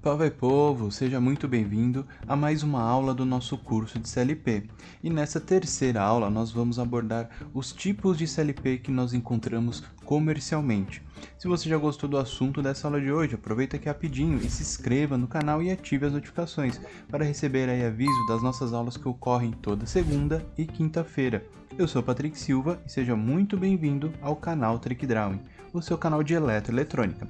Salve povo, seja muito bem-vindo a mais uma aula do nosso curso de CLP. E nessa terceira aula nós vamos abordar os tipos de CLP que nós encontramos comercialmente. Se você já gostou do assunto dessa aula de hoje, aproveita aqui rapidinho e se inscreva no canal e ative as notificações para receber aí aviso das nossas aulas que ocorrem toda segunda e quinta-feira. Eu sou Patrick Silva e seja muito bem-vindo ao canal Trick Drawing, o seu canal de eletroeletrônica.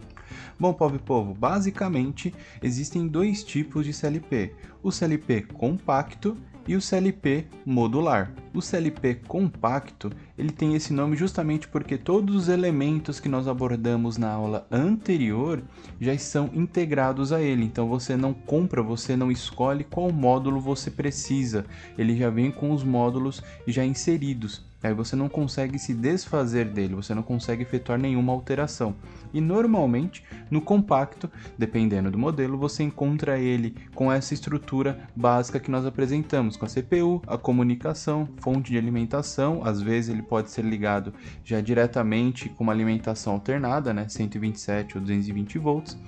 Bom, povo, basicamente existem dois tipos de CLP, o CLP compacto e o CLP modular. O CLP compacto, ele tem esse nome justamente porque todos os elementos que nós abordamos na aula anterior já estão integrados a ele. Então você não compra, você não escolhe qual módulo você precisa. Ele já vem com os módulos já inseridos. Aí você não consegue se desfazer dele, você não consegue efetuar nenhuma alteração. E normalmente, no compacto, dependendo do modelo, você encontra ele com essa estrutura básica que nós apresentamos, com a CPU, a comunicação, fonte de alimentação, às vezes ele pode ser ligado já diretamente com uma alimentação alternada, 127 ou 220 volts.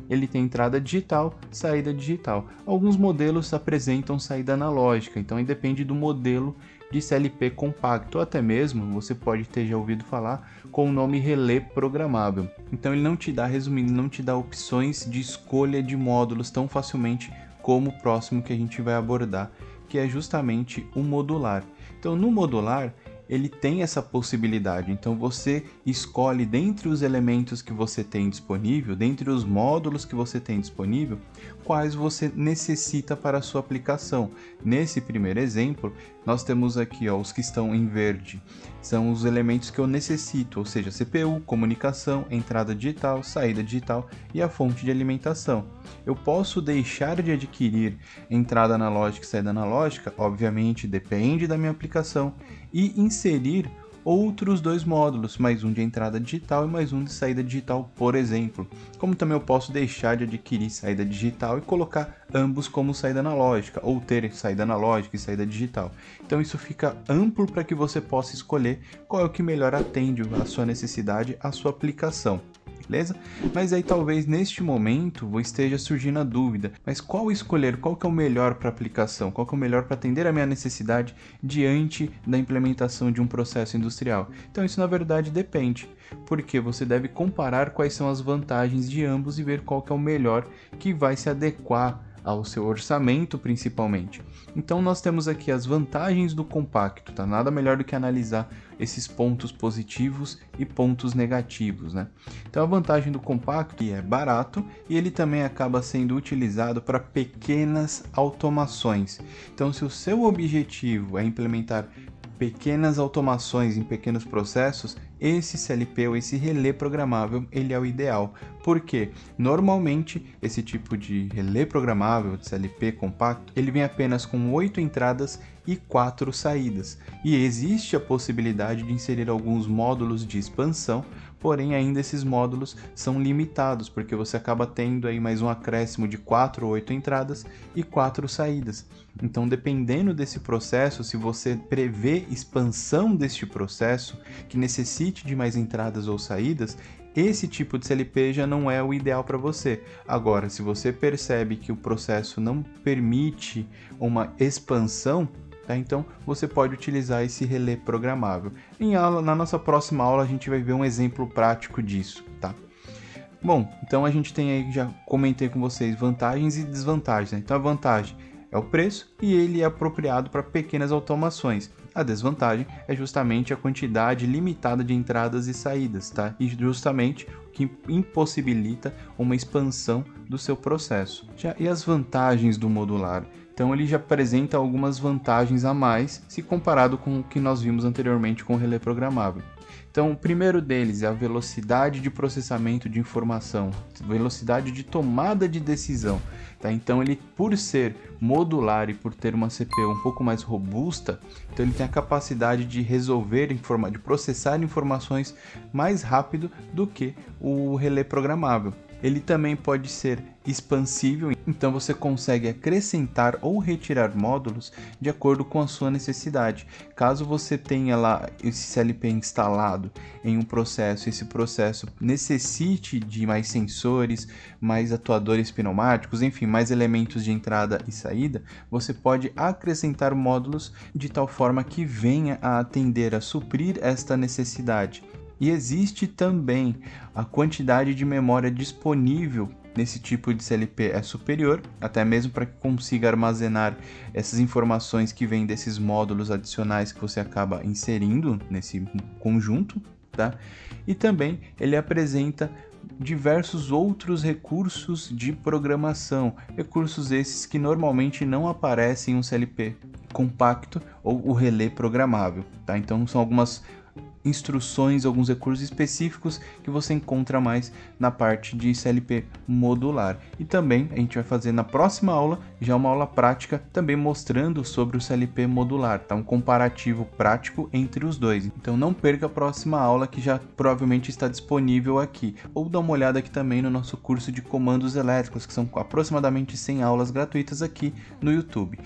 Ele tem entrada digital, saída digital. Alguns modelos apresentam saída analógica, então aí depende do modelo de CLP compacto, ou até mesmo você pode ter já ouvido falar com o nome relé programável. Então ele não te dá, resumindo, não te dá opções de escolha de módulos tão facilmente como o próximo que a gente vai abordar, que é justamente o modular. Então no modular ele tem essa possibilidade, então você escolhe dentre os elementos que você tem disponível, dentre os módulos que você tem disponível, quais você necessita para a sua aplicação. Nesse primeiro exemplo, nós temos aqui os que estão em verde, são os elementos que eu necessito, ou seja, CPU, comunicação, entrada digital, saída digital e a fonte de alimentação. Eu posso deixar de adquirir entrada analógica e saída analógica, obviamente depende da minha aplicação, e inserir outros dois módulos, mais um de entrada digital e mais um de saída digital, por exemplo. Como também eu posso deixar de adquirir saída digital e colocar ambos como saída analógica, ou ter saída analógica e saída digital. Então isso fica amplo para que você possa escolher qual é o que melhor atende a sua necessidade, a sua aplicação. Beleza? Mas aí talvez neste momento esteja surgindo a dúvida, mas qual escolher, qual que é o melhor para aplicação, qual que é o melhor para atender a minha necessidade diante da implementação de um processo industrial? Então isso na verdade depende, porque você deve comparar quais são as vantagens de ambos e ver qual que é o melhor que vai se adequar ao seu orçamento principalmente. Então nós temos aqui as vantagens do compacto, tá? Nada melhor do que analisar esses pontos positivos e pontos negativos, Então a vantagem do compacto é barato e ele também acaba sendo utilizado para pequenas automações. Então se o seu objetivo é implementar pequenas automações em pequenos processos, esse CLP ou esse relé programável ele é o ideal. Porque normalmente esse tipo de relé programável, de CLP compacto, ele vem apenas com 8 entradas e 4 saídas. E existe a possibilidade de inserir alguns módulos de expansão, porém ainda esses módulos são limitados, porque você acaba tendo aí mais um acréscimo de 4 ou 8 entradas e 4 saídas. Então, dependendo desse processo, se você prevê expansão deste processo, que necessite de mais entradas ou saídas, esse tipo de CLP já não é o ideal para você. Agora, se você percebe que o processo não permite uma expansão, então você pode utilizar esse relé programável. Na nossa próxima aula a gente vai ver um exemplo prático disso, tá? Bom, então a gente tem aí, já comentei com vocês, vantagens e desvantagens, Então a vantagem é o preço e ele é apropriado para pequenas automações. A desvantagem é justamente a quantidade limitada de entradas e saídas, tá? E justamente o que impossibilita uma expansão do seu processo. E as vantagens do modular? Então ele já apresenta algumas vantagens a mais se comparado com o que nós vimos anteriormente com o relé programável. Então, o primeiro deles é a velocidade de processamento de informação, velocidade de tomada de decisão. Tá? Então, ele, por ser modular e por ter uma CPU um pouco mais robusta, então ele tem a capacidade de de processar informações mais rápido do que o relé programável. Ele também pode ser expansível, então você consegue acrescentar ou retirar módulos de acordo com a sua necessidade. Caso você tenha lá esse CLP instalado em um processo, esse processo necessite de mais sensores, mais atuadores pneumáticos, enfim, mais elementos de entrada e saída, você pode acrescentar módulos de tal forma que venha a atender a suprir esta necessidade. E existe também a quantidade de memória disponível nesse tipo de CLP é superior, até mesmo para que consiga armazenar essas informações que vêm desses módulos adicionais que você acaba inserindo nesse conjunto, tá? E também ele apresenta diversos outros recursos de programação, recursos esses que normalmente não aparecem em um CLP compacto ou o relé programável, tá? Então são algumas instruções, alguns recursos específicos que você encontra mais na parte de CLP modular. E também a gente vai fazer na próxima aula, já uma aula prática, também mostrando sobre o CLP modular, tá? Um comparativo prático entre os dois. Então não perca a próxima aula que já provavelmente está disponível aqui. Ou dá uma olhada aqui também no nosso curso de comandos elétricos, que são aproximadamente 100 aulas gratuitas aqui no YouTube.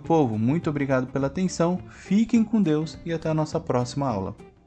Povo, muito obrigado pela atenção, fiquem com Deus e até a nossa próxima aula.